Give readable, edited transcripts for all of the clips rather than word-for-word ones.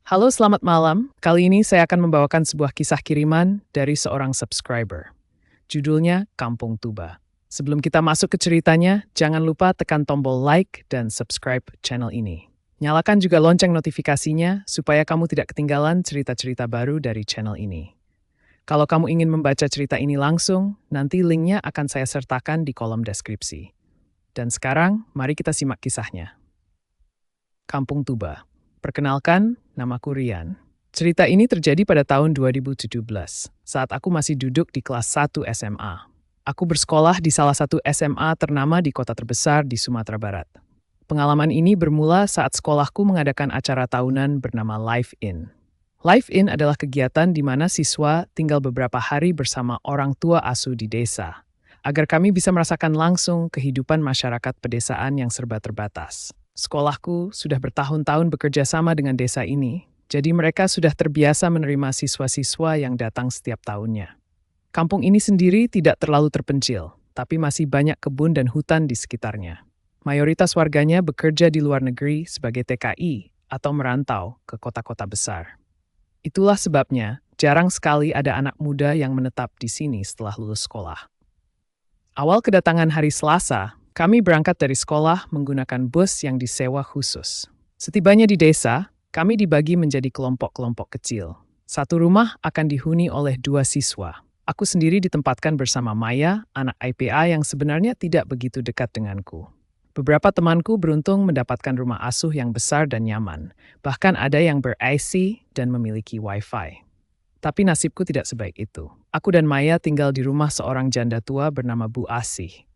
Halo, selamat malam. Kali ini saya akan membawakan sebuah kisah kiriman dari seorang subscriber. Judulnya Kampung Tuba. Sebelum kita masuk ke ceritanya, jangan lupa tekan tombol like dan subscribe channel ini. Nyalakan juga lonceng notifikasinya supaya kamu tidak ketinggalan cerita-cerita baru dari channel ini. Kalau kamu ingin membaca cerita ini langsung, nanti linknya akan saya sertakan di kolom deskripsi. Dan sekarang, mari kita simak kisahnya. Kampung Tuba. Perkenalkan, namaku Rian. Cerita ini terjadi pada tahun 2017, saat aku masih duduk di kelas 1 SMA. Aku bersekolah di salah satu SMA ternama di kota terbesar di Sumatera Barat. Pengalaman ini bermula saat sekolahku mengadakan acara tahunan bernama Live In. Live In adalah kegiatan di mana siswa tinggal beberapa hari bersama orang tua asuh di desa, agar kami bisa merasakan langsung kehidupan masyarakat pedesaan yang serba terbatas. Sekolahku sudah bertahun-tahun bekerja sama dengan desa ini, jadi mereka sudah terbiasa menerima siswa-siswa yang datang setiap tahunnya. Kampung ini sendiri tidak terlalu terpencil, tapi masih banyak kebun dan hutan di sekitarnya. Mayoritas warganya bekerja di luar negeri sebagai TKI atau merantau ke kota-kota besar. Itulah sebabnya jarang sekali ada anak muda yang menetap di sini setelah lulus sekolah. Awal kedatangan hari Selasa, kami berangkat dari sekolah menggunakan bus yang disewa khusus. Setibanya di desa, kami dibagi menjadi kelompok-kelompok kecil. Satu rumah akan dihuni oleh 2 siswa. Aku sendiri ditempatkan bersama Maya, anak IPA yang sebenarnya tidak begitu dekat denganku. Beberapa temanku beruntung mendapatkan rumah asuh yang besar dan nyaman. Bahkan ada yang ber-AC dan memiliki Wi-Fi. Tapi nasibku tidak sebaik itu. Aku dan Maya tinggal di rumah seorang janda tua bernama Bu Asih.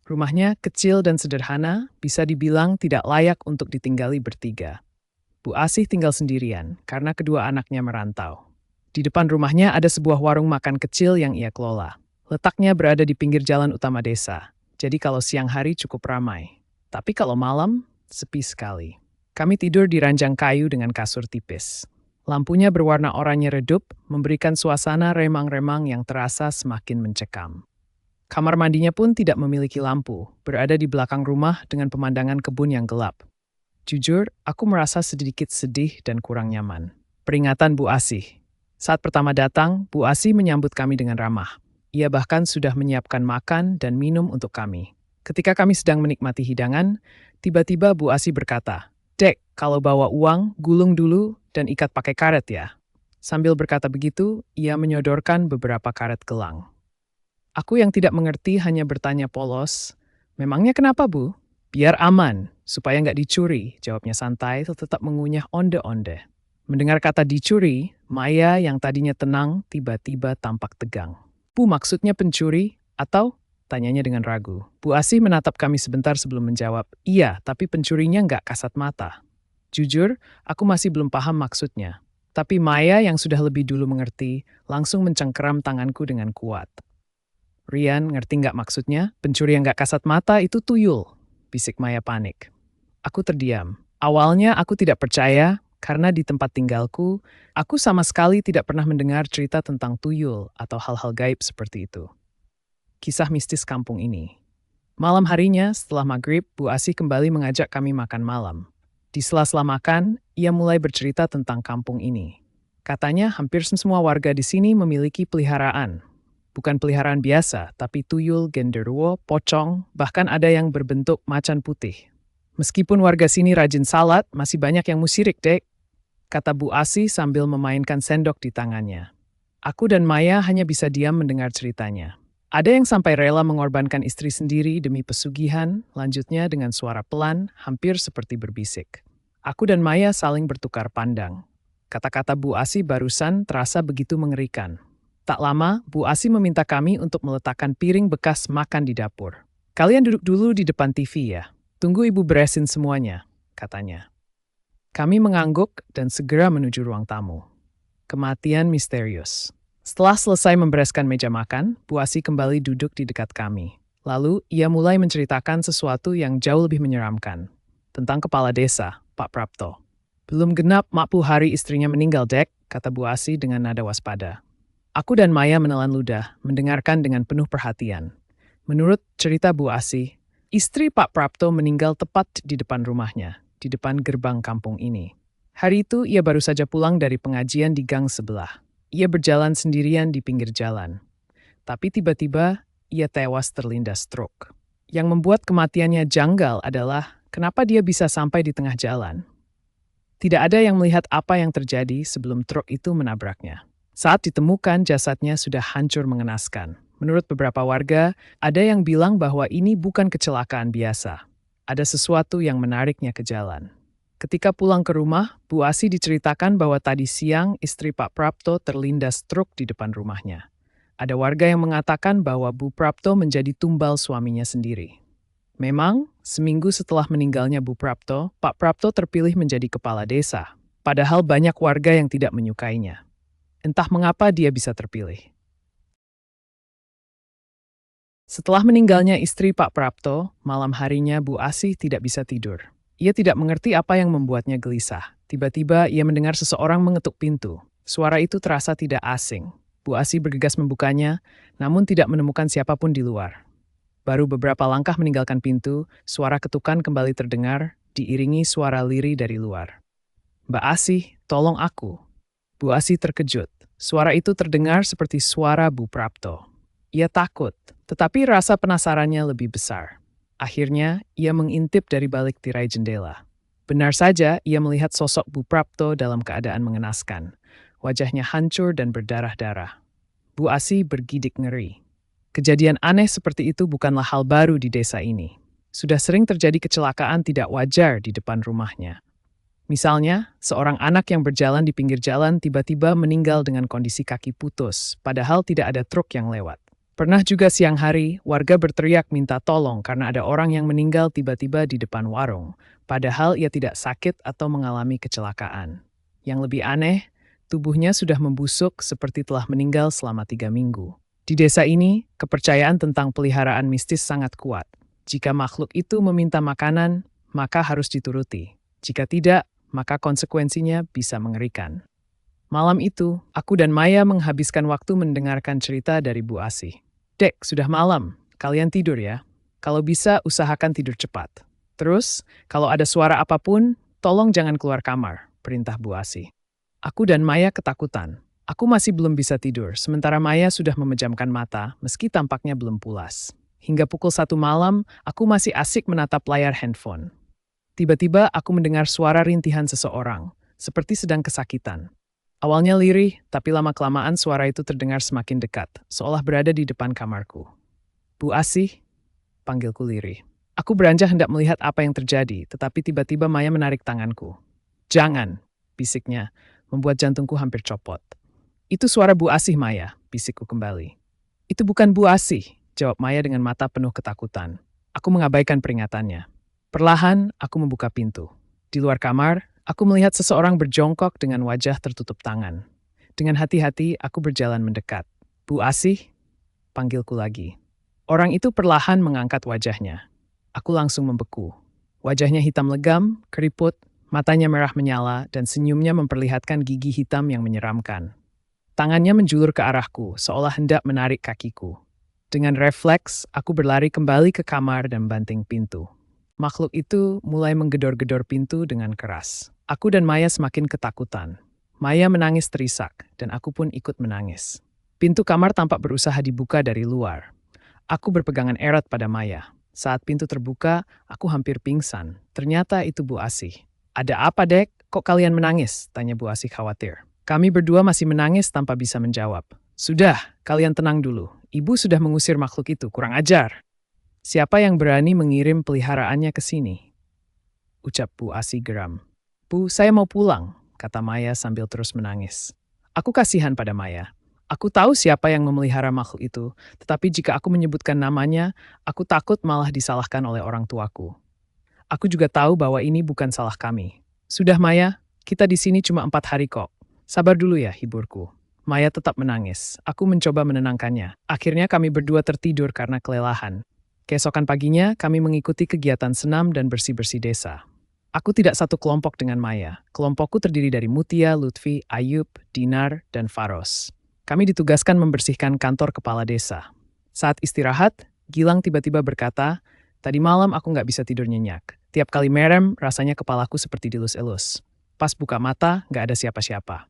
Rumahnya kecil dan sederhana, bisa dibilang tidak layak untuk ditinggali bertiga. Bu Asih tinggal sendirian karena kedua anaknya merantau. Di depan rumahnya ada sebuah warung makan kecil yang ia kelola. Letaknya berada di pinggir jalan utama desa, jadi kalau siang hari cukup ramai. Tapi kalau malam, sepi sekali. Kami tidur di ranjang kayu dengan kasur tipis. Lampunya berwarna oranye redup, memberikan suasana remang-remang yang terasa semakin mencekam. Kamar mandinya pun tidak memiliki lampu, berada di belakang rumah dengan pemandangan kebun yang gelap. Jujur, aku merasa sedikit sedih dan kurang nyaman. Peringatan Bu Asih. Saat pertama datang, Bu Asih menyambut kami dengan ramah. Ia bahkan sudah menyiapkan makan dan minum untuk kami. Ketika kami sedang menikmati hidangan, tiba-tiba Bu Asih berkata, "Dek, kalau bawa uang, gulung dulu dan ikat pakai karet ya." Sambil berkata begitu, ia menyodorkan beberapa karet gelang. Aku yang tidak mengerti hanya bertanya polos, "Memangnya kenapa, Bu?" "Biar aman, supaya nggak dicuri," jawabnya santai, tetap mengunyah onde-onde. Mendengar kata dicuri, Maya yang tadinya tenang tiba-tiba tampak tegang. "Bu, maksudnya pencuri? Atau?" tanyanya dengan ragu. Bu Asih menatap kami sebentar sebelum menjawab, "Iya, tapi pencurinya nggak kasat mata." Jujur, aku masih belum paham maksudnya. Tapi Maya yang sudah lebih dulu mengerti, langsung mencengkeram tanganku dengan kuat. "Rian, ngerti nggak maksudnya? Pencuri yang nggak kasat mata itu tuyul," bisik Maya panik. Aku terdiam. Awalnya aku tidak percaya, karena di tempat tinggalku, aku sama sekali tidak pernah mendengar cerita tentang tuyul atau hal-hal gaib seperti itu. Kisah mistis kampung ini. Malam harinya, setelah maghrib, Bu Asih kembali mengajak kami makan malam. Di sela-sela makan, ia mulai bercerita tentang kampung ini. Katanya hampir semua warga di sini memiliki peliharaan. Bukan peliharaan biasa, tapi tuyul, genderuwo, pocong, bahkan ada yang berbentuk macan putih. "Meskipun warga sini rajin salat, masih banyak yang musyirik, Dek," kata Bu Asih sambil memainkan sendok di tangannya. Aku dan Maya hanya bisa diam mendengar ceritanya. Ada yang sampai rela mengorbankan istri sendiri demi pesugihan, lanjutnya dengan suara pelan, hampir seperti berbisik. Aku dan Maya saling bertukar pandang. Kata-kata Bu Asih barusan terasa begitu mengerikan. Tak lama, Bu Asih meminta kami untuk meletakkan piring bekas makan di dapur. "Kalian duduk dulu di depan TV ya. Tunggu ibu beresin semuanya," katanya. Kami mengangguk dan segera menuju ruang tamu. Kematian misterius. Setelah selesai membereskan meja makan, Bu Asih kembali duduk di dekat kami. Lalu, ia mulai menceritakan sesuatu yang jauh lebih menyeramkan. Tentang kepala desa, Pak Prapto. "Belum genap 40 hari istrinya meninggal, Dek," kata Bu Asih dengan nada waspada. Aku dan Maya menelan ludah, mendengarkan dengan penuh perhatian. Menurut cerita Bu Asih, istri Pak Prapto meninggal tepat di depan rumahnya, di depan gerbang kampung ini. Hari itu ia baru saja pulang dari pengajian di gang sebelah. Ia berjalan sendirian di pinggir jalan. Tapi tiba-tiba ia tewas terlindas truk. Yang membuat kematiannya janggal adalah kenapa dia bisa sampai di tengah jalan. Tidak ada yang melihat apa yang terjadi sebelum truk itu menabraknya. Saat ditemukan, jasadnya sudah hancur mengenaskan. Menurut beberapa warga, ada yang bilang bahwa ini bukan kecelakaan biasa. Ada sesuatu yang menariknya ke jalan. Ketika pulang ke rumah, Bu Asi diceritakan bahwa tadi siang istri Pak Prapto terlindas truk di depan rumahnya. Ada warga yang mengatakan bahwa Bu Prapto menjadi tumbal suaminya sendiri. Memang, seminggu setelah meninggalnya Bu Prapto, Pak Prapto terpilih menjadi kepala desa. Padahal banyak warga yang tidak menyukainya. Entah mengapa dia bisa terpilih. Setelah meninggalnya istri Pak Prapto, malam harinya Bu Asih tidak bisa tidur. Ia tidak mengerti apa yang membuatnya gelisah. Tiba-tiba ia mendengar seseorang mengetuk pintu. Suara itu terasa tidak asing. Bu Asih bergegas membukanya, namun tidak menemukan siapapun di luar. Baru beberapa langkah meninggalkan pintu, suara ketukan kembali terdengar, diiringi suara lirih dari luar. "Mbak Asih, tolong aku." Bu Asih terkejut. Suara itu terdengar seperti suara Bu Prapto. Ia takut, tetapi rasa penasarannya lebih besar. Akhirnya, ia mengintip dari balik tirai jendela. Benar saja, ia melihat sosok Bu Prapto dalam keadaan mengenaskan. Wajahnya hancur dan berdarah-darah. Bu Asih bergidik ngeri. Kejadian aneh seperti itu bukanlah hal baru di desa ini. Sudah sering terjadi kecelakaan tidak wajar di depan rumahnya. Misalnya, seorang anak yang berjalan di pinggir jalan tiba-tiba meninggal dengan kondisi kaki putus, padahal tidak ada truk yang lewat. Pernah juga siang hari, warga berteriak minta tolong karena ada orang yang meninggal tiba-tiba di depan warung, padahal ia tidak sakit atau mengalami kecelakaan. Yang lebih aneh, tubuhnya sudah membusuk seperti telah meninggal selama 3 minggu. Di desa ini, kepercayaan tentang peliharaan mistis sangat kuat. Jika makhluk itu meminta makanan, maka harus dituruti. Jika tidak, maka konsekuensinya bisa mengerikan. Malam itu, aku dan Maya menghabiskan waktu mendengarkan cerita dari Bu Asih. "Dek, sudah malam. Kalian tidur ya. Kalau bisa, usahakan tidur cepat. Terus, kalau ada suara apapun, tolong jangan keluar kamar," perintah Bu Asih. Aku dan Maya ketakutan. Aku masih belum bisa tidur, sementara Maya sudah memejamkan mata, meski tampaknya belum pulas. Hingga pukul 1 malam, aku masih asik menatap layar handphone. Tiba-tiba aku mendengar suara rintihan seseorang, seperti sedang kesakitan. Awalnya lirih, tapi lama-kelamaan suara itu terdengar semakin dekat, seolah berada di depan kamarku. "Bu Asih," panggilku lirih. Aku beranjak hendak melihat apa yang terjadi, tetapi tiba-tiba Maya menarik tanganku. "Jangan," bisiknya, membuat jantungku hampir copot. "Itu suara Bu Asih, Maya," bisikku kembali. "Itu bukan Bu Asih," jawab Maya dengan mata penuh ketakutan. Aku mengabaikan peringatannya. Perlahan, aku membuka pintu. Di luar kamar, aku melihat seseorang berjongkok dengan wajah tertutup tangan. Dengan hati-hati, aku berjalan mendekat. "Bu Asih," panggilku lagi. Orang itu perlahan mengangkat wajahnya. Aku langsung membeku. Wajahnya hitam legam, keriput, matanya merah menyala, dan senyumnya memperlihatkan gigi hitam yang menyeramkan. Tangannya menjulur ke arahku, seolah hendak menarik kakiku. Dengan refleks, aku berlari kembali ke kamar dan banting pintu. Makhluk itu mulai menggedor-gedor pintu dengan keras. Aku dan Maya semakin ketakutan. Maya menangis terisak, dan aku pun ikut menangis. Pintu kamar tampak berusaha dibuka dari luar. Aku berpegangan erat pada Maya. Saat pintu terbuka, aku hampir pingsan. Ternyata itu Bu Asih. "Ada apa, Dek? Kok kalian menangis?" tanya Bu Asih khawatir. Kami berdua masih menangis tanpa bisa menjawab. "Sudah, kalian tenang dulu. Ibu sudah mengusir makhluk itu, kurang ajar. Siapa yang berani mengirim peliharaannya ke sini?" ucap Bu Asih geram. "Bu, saya mau pulang," kata Maya sambil terus menangis. Aku kasihan pada Maya. Aku tahu siapa yang memelihara makhluk itu, tetapi jika aku menyebutkan namanya, aku takut malah disalahkan oleh orang tuaku. Aku juga tahu bahwa ini bukan salah kami. "Sudah Maya, kita di sini cuma 4 hari kok. Sabar dulu ya," hiburku. Maya tetap menangis. Aku mencoba menenangkannya. Akhirnya kami berdua tertidur karena kelelahan. Keesokan paginya, kami mengikuti kegiatan senam dan bersih-bersih desa. Aku tidak satu kelompok dengan Maya. Kelompokku terdiri dari Mutia, Lutfi, Ayub, Dinar, dan Faros. Kami ditugaskan membersihkan kantor kepala desa. Saat istirahat, Gilang tiba-tiba berkata, "Tadi malam aku nggak bisa tidur nyenyak. Tiap kali merem, rasanya kepalaku seperti dilus-elus." Pas buka mata, nggak ada siapa-siapa.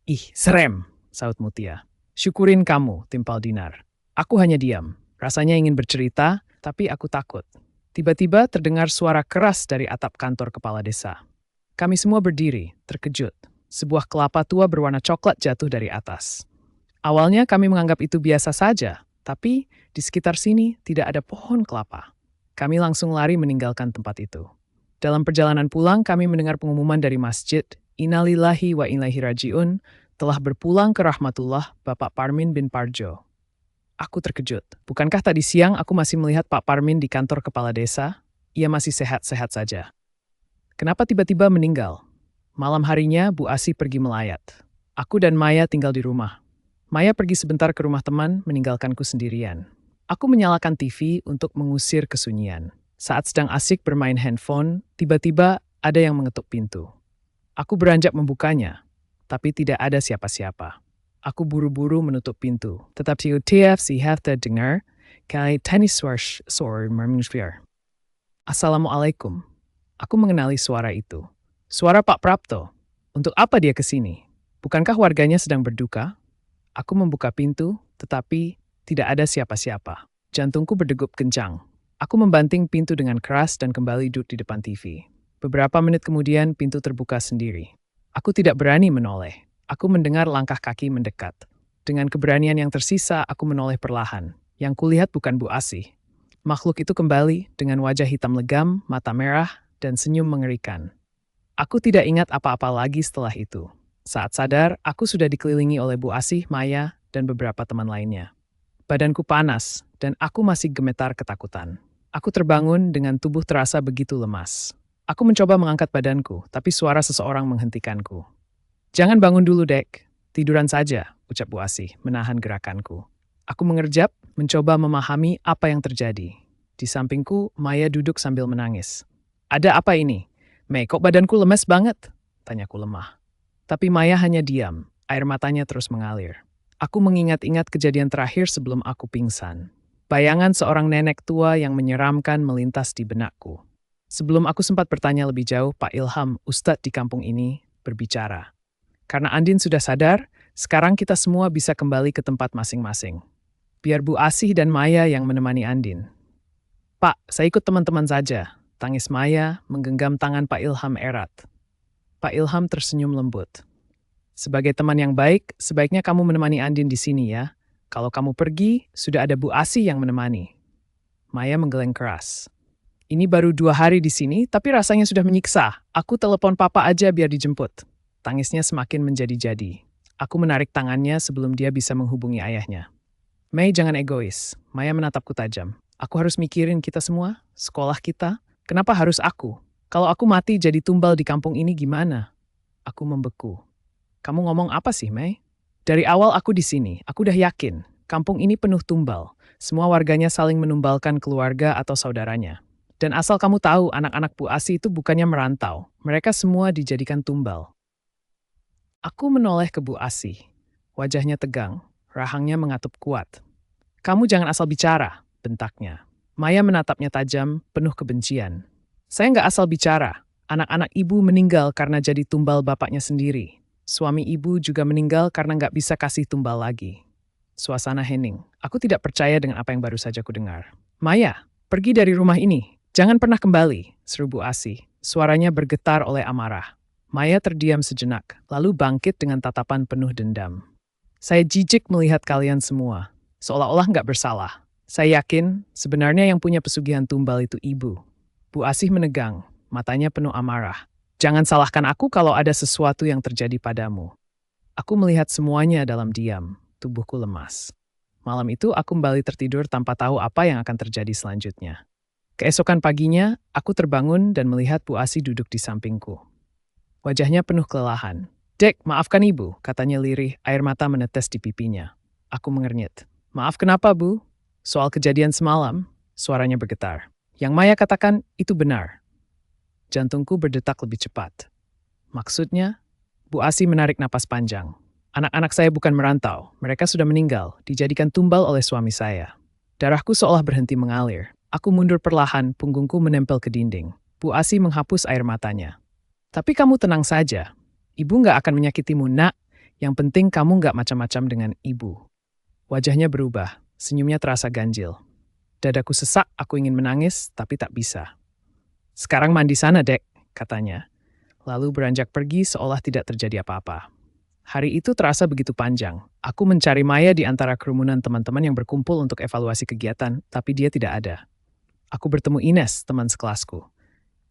Ih, serem, saut Mutia. Syukurin kamu, timpal Dinar. Aku hanya diam. Rasanya ingin bercerita, tapi aku takut. Tiba-tiba terdengar suara keras dari atap kantor kepala desa. Kami semua berdiri, terkejut. Sebuah kelapa tua berwarna coklat jatuh dari atas. Awalnya kami menganggap itu biasa saja, tapi di sekitar sini tidak ada pohon kelapa. Kami langsung lari meninggalkan tempat itu. Dalam perjalanan pulang, kami mendengar pengumuman dari masjid, Innalillahi wa ilaihi raji'un, telah berpulang ke rahmatullah Bapak Parmin bin Parjo. Aku terkejut. Bukankah tadi siang aku masih melihat Pak Parmin di kantor kepala desa? Ia masih sehat-sehat saja. Kenapa tiba-tiba meninggal? Malam harinya, Bu Asih pergi melayat. Aku dan Maya tinggal di rumah. Maya pergi sebentar ke rumah teman, meninggalkanku sendirian. Aku menyalakan TV untuk mengusir kesunyian. Saat sedang asik bermain handphone, tiba-tiba ada yang mengetuk pintu. Aku beranjak membukanya, tapi tidak ada siapa-siapa. Aku buru-buru menutup pintu, tetapi TFC Hafta dengar, kali tenis suara manusia. Assalamualaikum. Aku mengenali suara itu. Suara Pak Prapto. Untuk apa dia ke sini? Bukankah warganya sedang berduka? Aku membuka pintu, tetapi tidak ada siapa-siapa. Jantungku berdegup kencang. Aku membanting pintu dengan keras dan kembali duduk di depan TV. Beberapa menit kemudian, pintu terbuka sendiri. Aku tidak berani menoleh. Aku mendengar langkah kaki mendekat. Dengan keberanian yang tersisa, aku menoleh perlahan. Yang kulihat bukan Bu Asih. Makhluk itu kembali dengan wajah hitam legam, mata merah, dan senyum mengerikan. Aku tidak ingat apa-apa lagi setelah itu. Saat sadar, aku sudah dikelilingi oleh Bu Asih, Maya, dan beberapa teman lainnya. Badanku panas, dan aku masih gemetar ketakutan. Aku terbangun dengan tubuh terasa begitu lemas. Aku mencoba mengangkat badanku, tapi suara seseorang menghentikanku. Jangan bangun dulu, Dek. Tiduran saja, ucap Bu Asih, menahan gerakanku. Aku mengerjap, mencoba memahami apa yang terjadi. Di sampingku, Maya duduk sambil menangis. Ada apa ini? Mei, kok badanku lemes banget? Tanyaku lemah. Tapi Maya hanya diam, air matanya terus mengalir. Aku mengingat-ingat kejadian terakhir sebelum aku pingsan. Bayangan seorang nenek tua yang menyeramkan melintas di benakku. Sebelum aku sempat bertanya lebih jauh, Pak Ilham, Ustadz di kampung ini, berbicara. Karena Andin sudah sadar, sekarang kita semua bisa kembali ke tempat masing-masing. Biar Bu Asih dan Maya yang menemani Andin. Pak, saya ikut teman-teman saja. Tangis Maya menggenggam tangan Pak Ilham erat. Pak Ilham tersenyum lembut. Sebagai teman yang baik, sebaiknya kamu menemani Andin di sini ya. Kalau kamu pergi, sudah ada Bu Asih yang menemani. Maya menggeleng keras. Ini baru 2 hari di sini, tapi rasanya sudah menyiksa. Aku telepon papa aja biar dijemput. Tangisnya semakin menjadi-jadi. Aku menarik tangannya sebelum dia bisa menghubungi ayahnya. Mei, jangan egois. Maya menatapku tajam. Aku harus mikirin kita semua, sekolah kita. Kenapa harus aku? Kalau aku mati jadi tumbal di kampung ini gimana? Aku membeku. Kamu ngomong apa sih, Mei? Dari awal aku di sini, aku udah yakin. Kampung ini penuh tumbal. Semua warganya saling menumbalkan keluarga atau saudaranya. Dan asal kamu tahu, anak-anak Bu Asih itu bukannya merantau. Mereka semua dijadikan tumbal. Aku menoleh ke Bu Asih. Wajahnya tegang, rahangnya mengatup kuat. Kamu jangan asal bicara, bentaknya. Maya menatapnya tajam, penuh kebencian. Saya nggak asal bicara. Anak-anak ibu meninggal karena jadi tumbal bapaknya sendiri. Suami ibu juga meninggal karena nggak bisa kasih tumbal lagi. Suasana hening. Aku tidak percaya dengan apa yang baru saja kudengar. Maya, pergi dari rumah ini. Jangan pernah kembali, seru Bu Asih. Suaranya bergetar oleh amarah. Maya terdiam sejenak, lalu bangkit dengan tatapan penuh dendam. Saya jijik melihat kalian semua, seolah-olah nggak bersalah. Saya yakin sebenarnya yang punya pesugihan tumbal itu ibu. Bu Asih menegang, matanya penuh amarah. Jangan salahkan aku kalau ada sesuatu yang terjadi padamu. Aku melihat semuanya dalam diam, tubuhku lemas. Malam itu aku kembali tertidur tanpa tahu apa yang akan terjadi selanjutnya. Keesokan paginya, aku terbangun dan melihat Bu Asih duduk di sampingku. Wajahnya penuh kelelahan. Dek, maafkan ibu, katanya lirih, air mata menetes di pipinya. Aku mengernyit. Maaf kenapa, Bu? Soal kejadian semalam, suaranya bergetar. Yang Maya katakan itu benar. Jantungku berdetak lebih cepat. Maksudnya, Bu Asih menarik napas panjang. Anak-anak saya bukan merantau, mereka sudah meninggal, dijadikan tumbal oleh suami saya. Darahku seolah berhenti mengalir. Aku mundur perlahan, punggungku menempel ke dinding. Bu Asih menghapus air matanya. Tapi kamu tenang saja, Ibu nggak akan menyakitimu, nak. Yang penting kamu nggak macam-macam dengan ibu. Wajahnya berubah, senyumnya terasa ganjil. Dadaku sesak, aku ingin menangis, tapi tak bisa. Sekarang mandi sana, Dek, katanya. Lalu beranjak pergi seolah tidak terjadi apa-apa. Hari itu terasa begitu panjang. Aku mencari Maya di antara kerumunan teman-teman yang berkumpul untuk evaluasi kegiatan, tapi dia tidak ada. Aku bertemu Ines, teman sekelasku.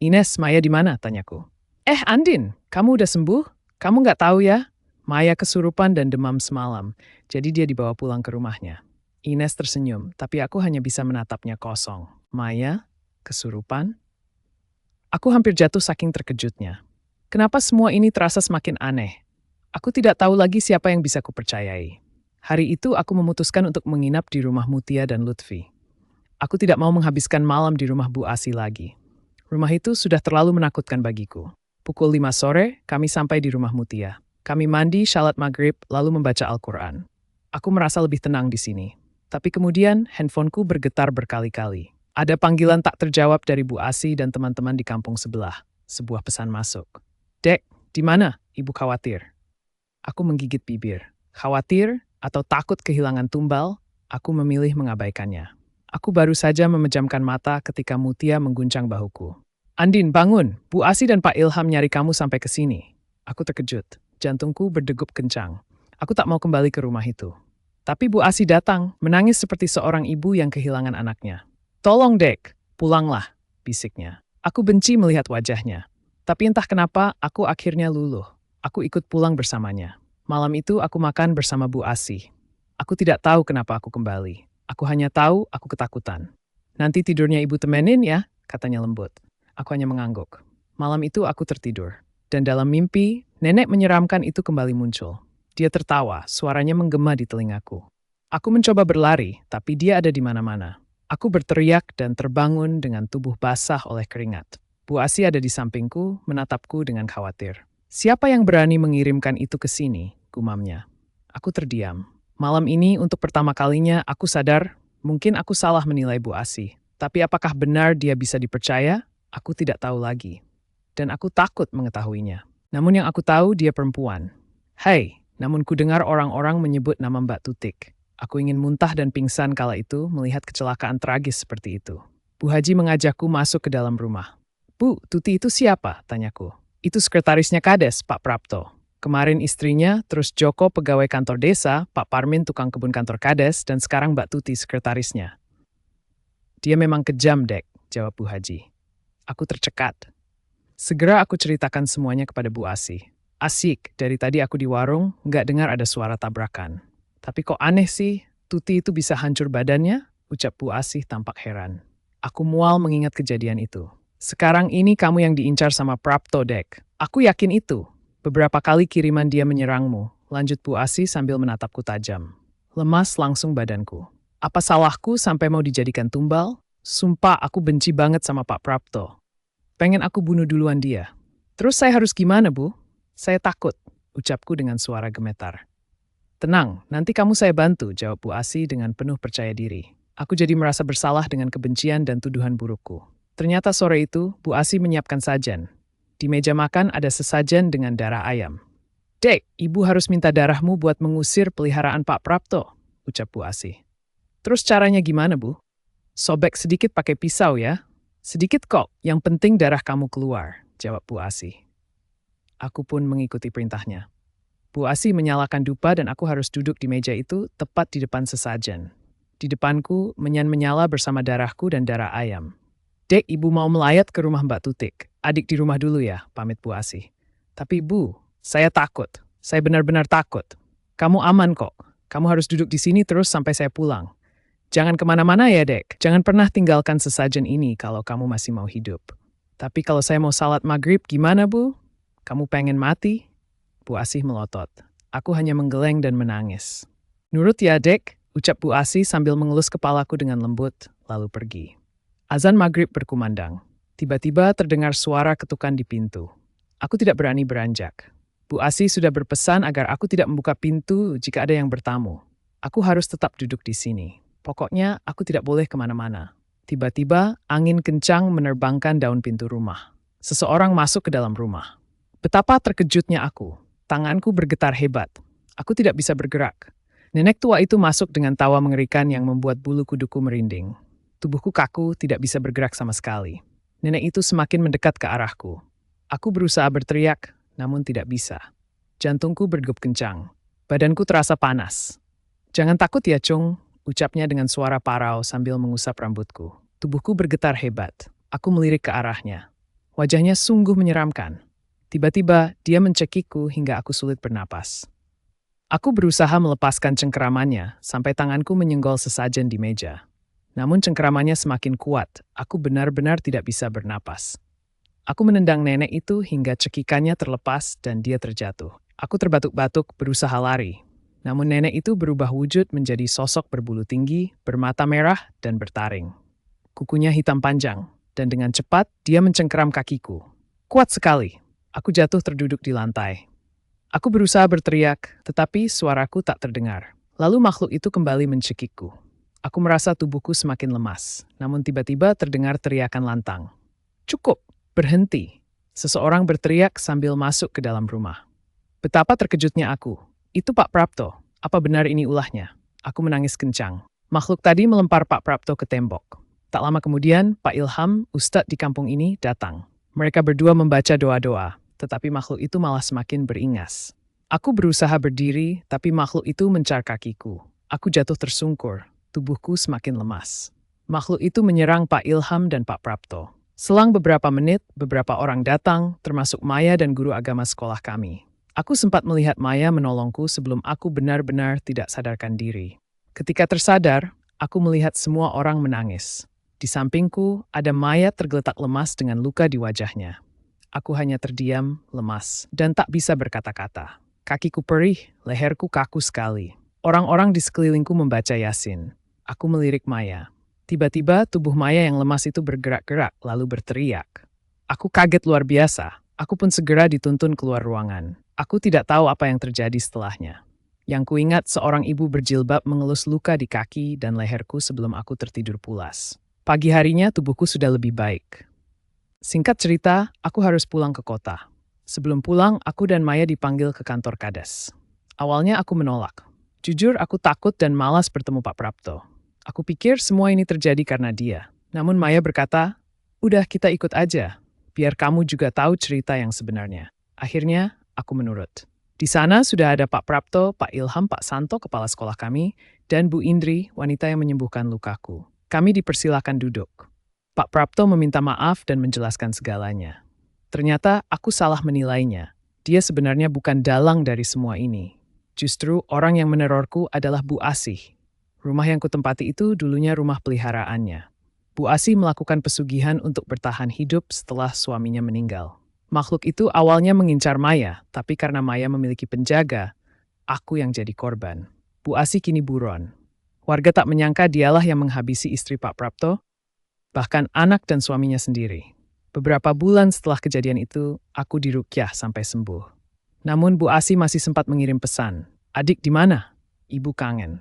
Ines, Maya di mana? Tanyaku. Andin, kamu udah sembuh? Kamu nggak tahu ya? Maya kesurupan dan demam semalam, jadi dia dibawa pulang ke rumahnya. Ines tersenyum, tapi aku hanya bisa menatapnya kosong. Maya? Kesurupan? Aku hampir jatuh saking terkejutnya. Kenapa semua ini terasa semakin aneh? Aku tidak tahu lagi siapa yang bisa kupercayai. Hari itu aku memutuskan untuk menginap di rumah Mutia dan Lutfi. Aku tidak mau menghabiskan malam di rumah Bu Asi lagi. Rumah itu sudah terlalu menakutkan bagiku. Pukul 5 sore, kami sampai di rumah Mutia. Kami mandi, syalat maghrib, lalu membaca Al-Quran. Aku merasa lebih tenang di sini. Tapi kemudian handphoneku bergetar berkali-kali. Ada panggilan tak terjawab dari Bu Asi dan teman-teman di kampung sebelah. Sebuah pesan masuk. Dek, di mana? Ibu khawatir. Aku menggigit bibir. Khawatir atau takut kehilangan tumbal, aku memilih mengabaikannya. Aku baru saja memejamkan mata ketika Mutia mengguncang bahuku. Andin, bangun. Bu Asi dan Pak Ilham nyari kamu sampai ke sini. Aku terkejut. Jantungku berdegup kencang. Aku tak mau kembali ke rumah itu. Tapi Bu Asi datang, menangis seperti seorang ibu yang kehilangan anaknya. Tolong, Dek, pulanglah, bisiknya. Aku benci melihat wajahnya. Tapi entah kenapa, aku akhirnya luluh. Aku ikut pulang bersamanya. Malam itu aku makan bersama Bu Asi. Aku tidak tahu kenapa aku kembali. Aku hanya tahu aku ketakutan. Nanti tidurnya ibu temenin ya, katanya lembut. Aku hanya mengangguk. Malam itu aku tertidur. Dan dalam mimpi, nenek menyeramkan itu kembali muncul. Dia tertawa, suaranya menggema di telingaku. Aku mencoba berlari, tapi dia ada di mana-mana. Aku berteriak dan terbangun dengan tubuh basah oleh keringat. Bu Asi ada di sampingku, menatapku dengan khawatir. Siapa yang berani mengirimkan itu ke sini? Gumamnya. Aku terdiam. Malam ini untuk pertama kalinya aku sadar, mungkin aku salah menilai Bu Asi. Tapi apakah benar dia bisa dipercaya? Aku tidak tahu lagi. Dan aku takut mengetahuinya. Namun yang aku tahu dia perempuan. Hai, namun ku dengar orang-orang menyebut nama Mbak Tutik. Aku ingin muntah dan pingsan kala itu melihat kecelakaan tragis seperti itu. Bu Haji mengajakku masuk ke dalam rumah. Bu, Tuti itu siapa? Tanyaku. Itu sekretarisnya Kades, Pak Prapto. Kemarin istrinya, terus Joko pegawai kantor desa, Pak Parmin tukang kebun kantor Kades, dan sekarang Mbak Tuti sekretarisnya. Dia memang kejam, Dek, jawab Bu Haji. Aku tercekat. Segera aku ceritakan semuanya kepada Bu Asi. Asik, dari tadi aku di warung, nggak dengar ada suara tabrakan. Tapi kok aneh sih, Tuti itu bisa hancur badannya? Ucap Bu Asi tampak heran. Aku mual mengingat kejadian itu. Sekarang ini kamu yang diincar sama Prapto, Dek. Aku yakin itu. Beberapa kali kiriman dia menyerangmu, lanjut Bu Asi sambil menatapku tajam. Lemas langsung badanku. Apa salahku sampai mau dijadikan tumbal? Sumpah aku benci banget sama Pak Prapto. Pengen aku bunuh duluan dia. Terus saya harus gimana, Bu? Saya takut, ucapku dengan suara gemetar. Tenang, nanti kamu saya bantu, jawab Bu Asi dengan penuh percaya diri. Aku jadi merasa bersalah dengan kebencian dan tuduhan burukku. Ternyata sore itu, Bu Asi menyiapkan sajen. Di meja makan ada sesajen dengan darah ayam. Dek, ibu harus minta darahmu buat mengusir peliharaan Pak Prapto, ucap Bu Asi. Terus caranya gimana, Bu? Sobek sedikit pakai pisau ya. Sedikit kok, yang penting darah kamu keluar, jawab Bu Asi. Aku pun mengikuti perintahnya. Bu Asi menyalakan dupa dan aku harus duduk di meja itu tepat di depan sesajen. Di depanku, menyan menyala bersama darahku dan darah ayam. Dek, ibu mau melayat ke rumah Mbak Tutik. Adik di rumah dulu ya, pamit Bu Asi. Tapi Bu, saya takut. Saya benar-benar takut. Kamu aman kok. Kamu harus duduk di sini terus sampai saya pulang. Jangan kemana-mana ya, Dek. Jangan pernah tinggalkan sesajen ini kalau kamu masih mau hidup. Tapi kalau saya mau salat maghrib, gimana, Bu? Kamu pengen mati? Bu Asi melotot. Aku hanya menggeleng dan menangis. Nurut ya, Dek, ucap Bu Asi sambil mengelus kepalaku dengan lembut, lalu pergi. Azan maghrib berkumandang. Tiba-tiba terdengar suara ketukan di pintu. Aku tidak berani beranjak. Bu Asi sudah berpesan agar aku tidak membuka pintu jika ada yang bertamu. Aku harus tetap duduk di sini. Pokoknya aku tidak boleh kemana-mana. Tiba-tiba angin kencang menerbangkan daun pintu rumah. Seseorang masuk ke dalam rumah. Betapa terkejutnya aku. Tanganku bergetar hebat. Aku tidak bisa bergerak. Nenek tua itu masuk dengan tawa mengerikan yang membuat bulu kuduku merinding. Tubuhku kaku, tidak bisa bergerak sama sekali. Nenek itu semakin mendekat ke arahku. Aku berusaha berteriak, namun tidak bisa. Jantungku berdegup kencang. Badanku terasa panas. "Jangan takut ya, Chung," ucapnya dengan suara parau sambil mengusap rambutku. Tubuhku bergetar hebat. Aku melirik ke arahnya. Wajahnya sungguh menyeramkan. Tiba-tiba, dia mencekikku hingga aku sulit bernapas. Aku berusaha melepaskan cengkeramannya sampai tanganku menyenggol sesajen di meja. Namun cengkeramannya semakin kuat, aku benar-benar tidak bisa bernapas. Aku menendang nenek itu hingga cekikannya terlepas dan dia terjatuh. Aku terbatuk-batuk berusaha lari. Namun nenek itu berubah wujud menjadi sosok berbulu tinggi, bermata merah, dan bertaring. Kukunya hitam panjang, dan dengan cepat dia mencengkeram kakiku. Kuat sekali. Aku jatuh terduduk di lantai. Aku berusaha berteriak, tetapi suaraku tak terdengar. Lalu makhluk itu kembali mencekikku. Aku merasa tubuhku semakin lemas, namun tiba-tiba terdengar teriakan lantang. "Cukup, berhenti!" Seseorang berteriak sambil masuk ke dalam rumah. Betapa terkejutnya aku. "Itu Pak Prapto. Apa benar ini ulahnya?" Aku menangis kencang. Makhluk tadi melempar Pak Prapto ke tembok. Tak lama kemudian, Pak Ilham, ustadz di kampung ini, datang. Mereka berdua membaca doa-doa, tetapi makhluk itu malah semakin beringas. Aku berusaha berdiri, tapi makhluk itu mencar kakiku. Aku jatuh tersungkur, tubuhku semakin lemas. Makhluk itu menyerang Pak Ilham dan Pak Prapto. Selang beberapa menit, beberapa orang datang, termasuk Maya dan guru agama sekolah kami. Aku sempat melihat Maya menolongku sebelum aku benar-benar tidak sadarkan diri. Ketika tersadar, aku melihat semua orang menangis. Di sampingku, ada mayat tergeletak lemas dengan luka di wajahnya. Aku hanya terdiam, lemas, dan tak bisa berkata-kata. Kakiku perih, leherku kaku sekali. Orang-orang di sekelilingku membaca Yasin. Aku melirik Maya. Tiba-tiba tubuh Maya yang lemas itu bergerak-gerak, lalu berteriak. Aku kaget luar biasa. Aku pun segera dituntun keluar ruangan. Aku tidak tahu apa yang terjadi setelahnya. Yang kuingat seorang ibu berjilbab mengelus luka di kaki dan leherku sebelum aku tertidur pulas. Pagi harinya tubuhku sudah lebih baik. Singkat cerita, aku harus pulang ke kota. Sebelum pulang, aku dan Maya dipanggil ke kantor Kades. Awalnya aku menolak. Jujur, aku takut dan malas bertemu Pak Prapto. Aku pikir semua ini terjadi karena dia. Namun Maya berkata, "Udah, kita ikut aja. Biar kamu juga tahu cerita yang sebenarnya." Akhirnya, aku menurut. Di sana sudah ada Pak Prapto, Pak Ilham, Pak Santo, kepala sekolah kami, dan Bu Indri, wanita yang menyembuhkan lukaku. Kami dipersilakan duduk. Pak Prapto meminta maaf dan menjelaskan segalanya. Ternyata aku salah menilainya. Dia sebenarnya bukan dalang dari semua ini. Justru orang yang menerorku adalah Bu Asih. Rumah yang kutempati itu dulunya rumah peliharaannya. Bu Asih melakukan pesugihan untuk bertahan hidup setelah suaminya meninggal. Makhluk itu awalnya mengincar Maya, tapi karena Maya memiliki penjaga, aku yang jadi korban. Bu Asih kini buron. Warga tak menyangka dialah yang menghabisi istri Pak Prapto, bahkan anak dan suaminya sendiri. Beberapa bulan setelah kejadian itu, aku diruqyah sampai sembuh. Namun Bu Asih masih sempat mengirim pesan, "Adik di mana? Ibu kangen."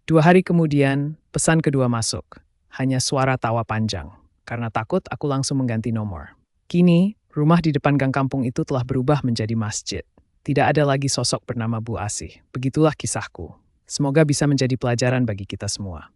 2 hari kemudian, pesan kedua masuk. Hanya suara tawa panjang. Karena takut, aku langsung mengganti nomor. Kini, rumah di depan gang kampung itu telah berubah menjadi masjid. Tidak ada lagi sosok bernama Bu Asih. Begitulah kisahku. Semoga bisa menjadi pelajaran bagi kita semua.